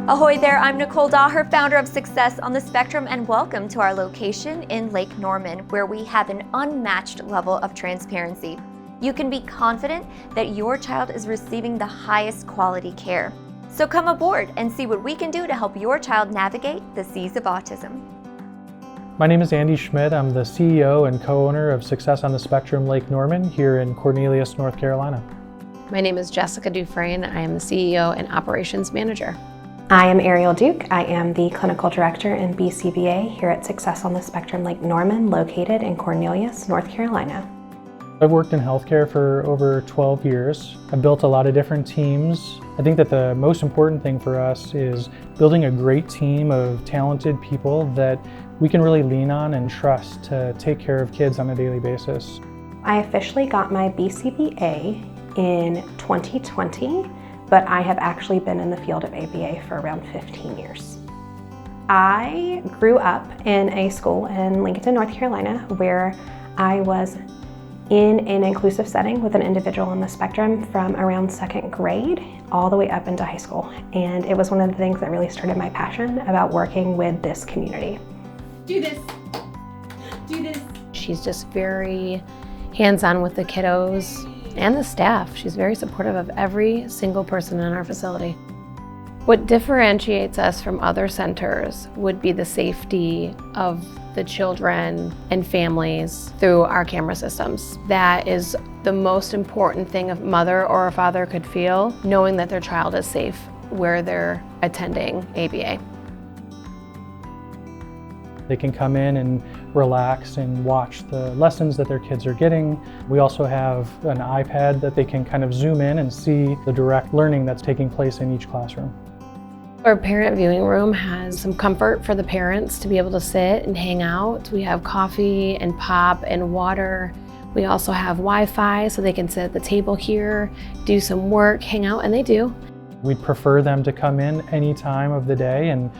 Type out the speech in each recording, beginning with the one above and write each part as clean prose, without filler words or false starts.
Ahoy there, I'm Nichole Daher, founder of Success on the Spectrum, and welcome to our location in Lake Norman, where we have an unmatched level of transparency. You can be confident that your child is receiving the highest quality care. So come aboard and see what we can do to help your child navigate the seas of autism. My name is Andy Schmidt. I'm the CEO and co-owner of Success on the Spectrum Lake Norman here in Cornelius, North Carolina. My name is Jessica Dufresne. I am the CEO and Operations Manager. I am Ariel Duke. I am the Clinical Director in BCBA here at Success on the Spectrum Lake Norman, located in Cornelius, North Carolina. I've worked in healthcare for over 12 years. I've built a lot of different teams. I think that the most important thing for us is building a great team of talented people that we can really lean on and trust to take care of kids on a daily basis. I officially got my BCBA in 2020. But I have actually been in the field of ABA for around 15 years. I grew up in a school in Lincoln, North Carolina, where I was in an inclusive setting with an individual on the spectrum from around second grade all the way up into high school. And it was one of the things that really started my passion about working with this community. Do this. Do this. She's just very hands-on with the kiddos and the staff. She's very supportive of every single person in our facility. What differentiates us from other centers would be the safety of the children and families through our camera systems. That is the most important thing a mother or a father could feel, knowing that their child is safe where they're attending ABA. They can come in and relax and watch the lessons that their kids are getting. We also have an iPad that they can kind of zoom in and see the direct learning that's taking place in each classroom. Our parent viewing room has some comfort for the parents to be able to sit and hang out. We have coffee and pop and water. We also have Wi-Fi so they can sit at the table here, do some work, hang out, and they do. We'd prefer them to come in any time of the day and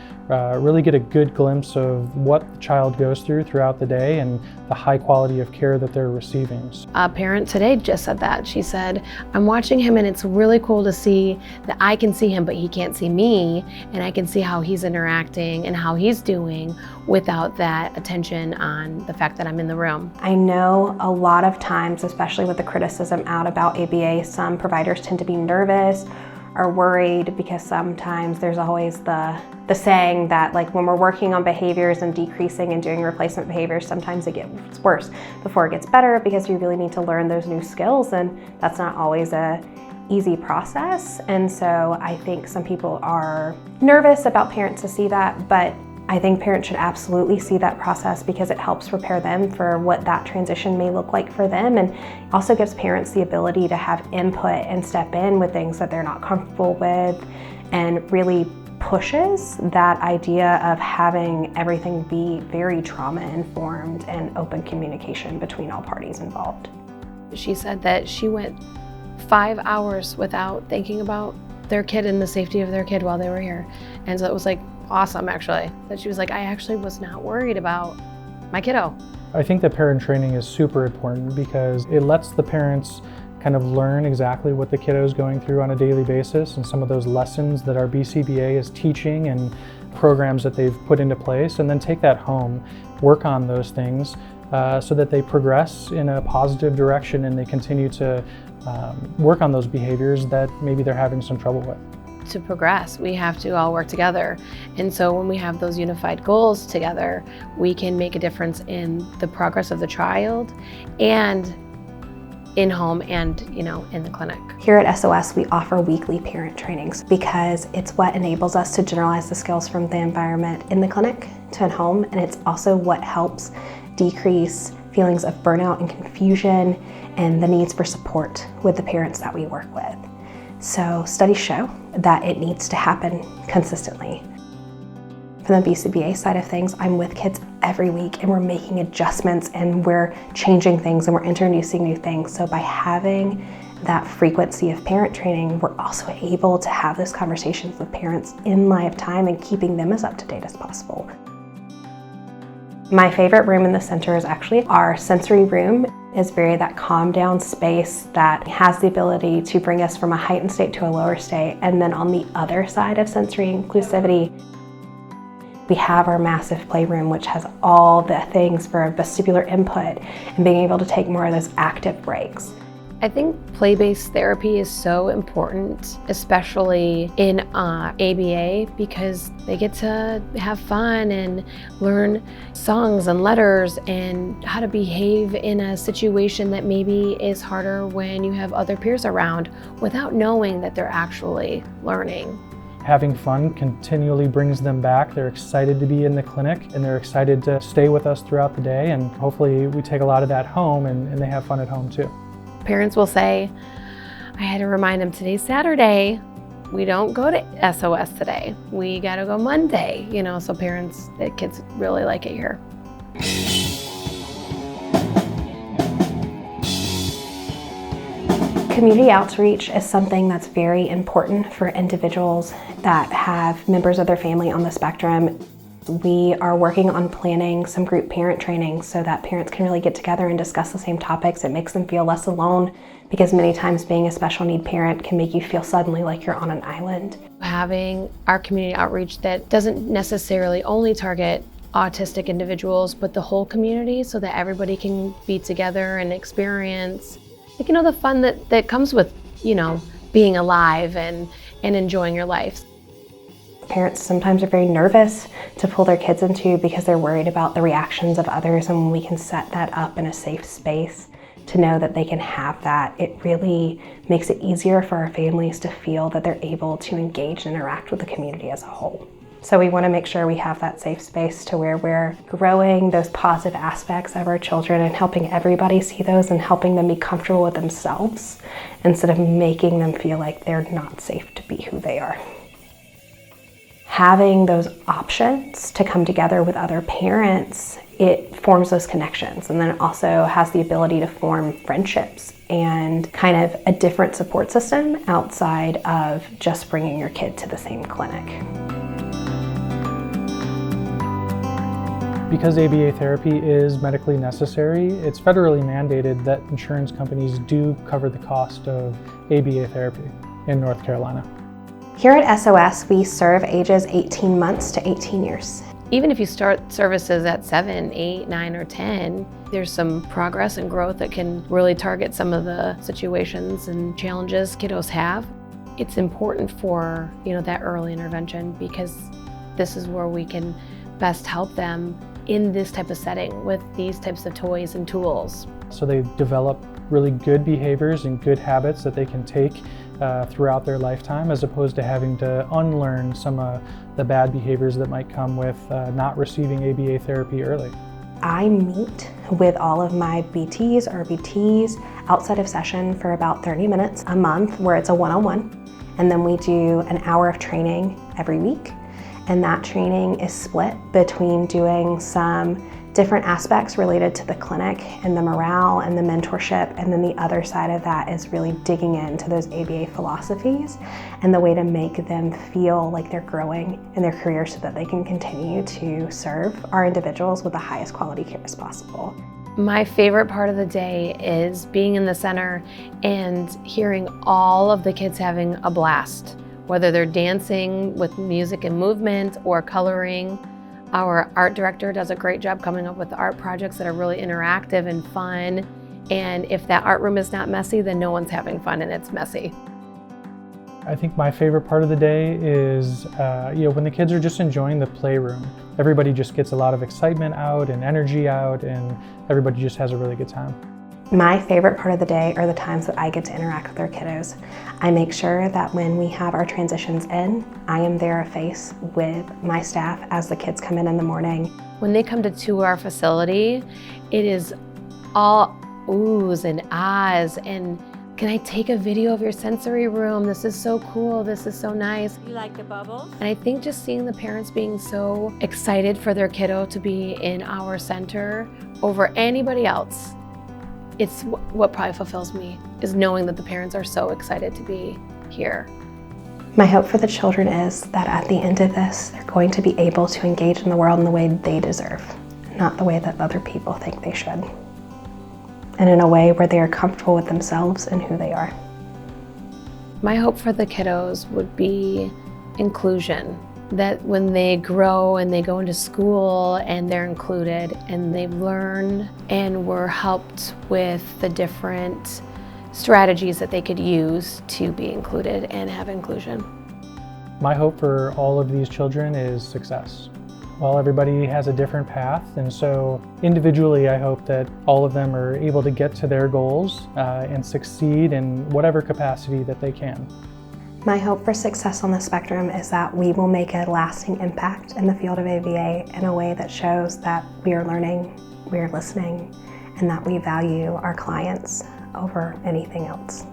really get a good glimpse of what the child goes through throughout the day and the high quality of care that they're receiving. A parent today just said that. She said, I'm watching him and it's really cool to see that I can see him but he can't see me, and I can see how he's interacting and how he's doing without that attention on the fact that I'm in the room. I know a lot of times, especially with the criticism out about ABA, some providers tend to be nervous are worried because sometimes there's always the saying that, like, when we're working on behaviors and decreasing and doing replacement behaviors, sometimes it gets worse before it gets better because you really need to learn those new skills, and that's not always a easy process. And so I think some people are nervous about parents to see that, but I think parents should absolutely see that process because it helps prepare them for what that transition may look like for them, and also gives parents the ability to have input and step in with things that they're not comfortable with, and really pushes that idea of having everything be very trauma-informed and open communication between all parties involved. She said that she went 5 hours without thinking about their kid and the safety of their kid while they were here. And so it was like awesome, actually, that she was like, I actually was not worried about my kiddo. I think that parent training is super important because it lets the parents kind of learn exactly what the kiddo is going through on a daily basis and some of those lessons that our BCBA is teaching and programs that they've put into place, and then take that home, work on those things so that they progress in a positive direction and they continue to work on those behaviors that maybe they're having some trouble with. To progress, we have to all work together. And so when we have those unified goals together, we can make a difference in the progress of the child and in home and, in the clinic. Here at SOS, we offer weekly parent trainings because it's what enables us to generalize the skills from the environment in the clinic to at home, and it's also what helps decrease feelings of burnout and confusion and the needs for support with the parents that we work with. So studies show that it needs to happen consistently. From the BCBA side of things, I'm with kids every week and we're making adjustments and we're changing things and we're introducing new things. So by having that frequency of parent training, we're also able to have those conversations with parents in live time and keeping them as up to date as possible. My favorite room in the center is actually our sensory room. is very that calm down space that has the ability to bring us from a heightened state to a lower state. And then on the other side of sensory inclusivity, we have our massive playroom, which has all the things for vestibular input and being able to take more of those active breaks. I think play-based therapy is so important, especially in ABA, because they get to have fun and learn songs and letters and how to behave in a situation that maybe is harder when you have other peers around without knowing that they're actually learning. Having fun continually brings them back. They're excited to be in the clinic and they're excited to stay with us throughout the day, and hopefully we take a lot of that home and they have fun at home too. Parents will say, I had to remind them today's Saturday. We don't go to SOS today. We gotta go Monday, so the kids really like it here. Community outreach is something that's very important for individuals that have members of their family on the spectrum. We are working on planning some group parent training so that parents can really get together and discuss the same topics. It makes them feel less alone, because many times being a special need parent can make you feel suddenly like you're on an island. Having our community outreach that doesn't necessarily only target autistic individuals, but the whole community, so that everybody can be together and experience the fun that comes with being alive and enjoying your life. Parents sometimes are very nervous to pull their kids into because they're worried about the reactions of others, and when we can set that up in a safe space to know that they can have that, it really makes it easier for our families to feel that they're able to engage and interact with the community as a whole. So we want to make sure we have that safe space to where we're growing those positive aspects of our children and helping everybody see those and helping them be comfortable with themselves instead of making them feel like they're not safe to be who they are. Having those options to come together with other parents, it forms those connections, and then it also has the ability to form friendships and kind of a different support system outside of just bringing your kid to the same clinic. Because ABA therapy is medically necessary, it's federally mandated that insurance companies do cover the cost of ABA therapy in North Carolina. Here at SOS, we serve ages 18 months to 18 years. Even if you start services at 7, 8, 9, or 10, there's some progress and growth that can really target some of the situations and challenges kiddos have. It's important for that early intervention, because this is where we can best help them in this type of setting with these types of toys and tools. So they develop really good behaviors and good habits that they can take throughout their lifetime, as opposed to having to unlearn some of the bad behaviors that might come with not receiving ABA therapy early. I meet with all of my BTs or BTs outside of session for about 30 minutes a month, where it's a one-on-one, and then we do an hour of training every week. And that training is split between doing some different aspects related to the clinic and the morale and the mentorship, and then the other side of that is really digging into those ABA philosophies and the way to make them feel like they're growing in their career so that they can continue to serve our individuals with the highest quality care as possible. My favorite part of the day is being in the center and hearing all of the kids having a blast, whether they're dancing with music and movement or coloring. Our art director does a great job coming up with art projects that are really interactive and fun. And if that art room is not messy, then no one's having fun and it's messy. I think my favorite part of the day is when the kids are just enjoying the playroom. Everybody just gets a lot of excitement out and energy out, and everybody just has a really good time. My favorite part of the day are the times that I get to interact with our kiddos. I make sure that when we have our transitions in, I am there a face with my staff as the kids come in the morning. When they come to our facility, it is all oohs and ahs and can I take a video of your sensory room? This is so cool, this is so nice. You like the bubbles? And I think just seeing the parents being so excited for their kiddo to be in our center over anybody else, it's what probably fulfills me, is knowing that the parents are so excited to be here. My hope for the children is that at the end of this, they're going to be able to engage in the world in the way they deserve, not the way that other people think they should. and in a way where they are comfortable with themselves and who they are. My hope for the kiddos would be inclusion, that when they grow and they go into school and they're included and they learn and we're helped with the different strategies that they could use to be included and have inclusion. My hope for all of these children is success. While everybody has a different path, and so individually I hope that all of them are able to get to their goals and succeed in whatever capacity that they can. My hope for success on the spectrum is that we will make a lasting impact in the field of ABA in a way that shows that we are learning, we are listening, and that we value our clients over anything else.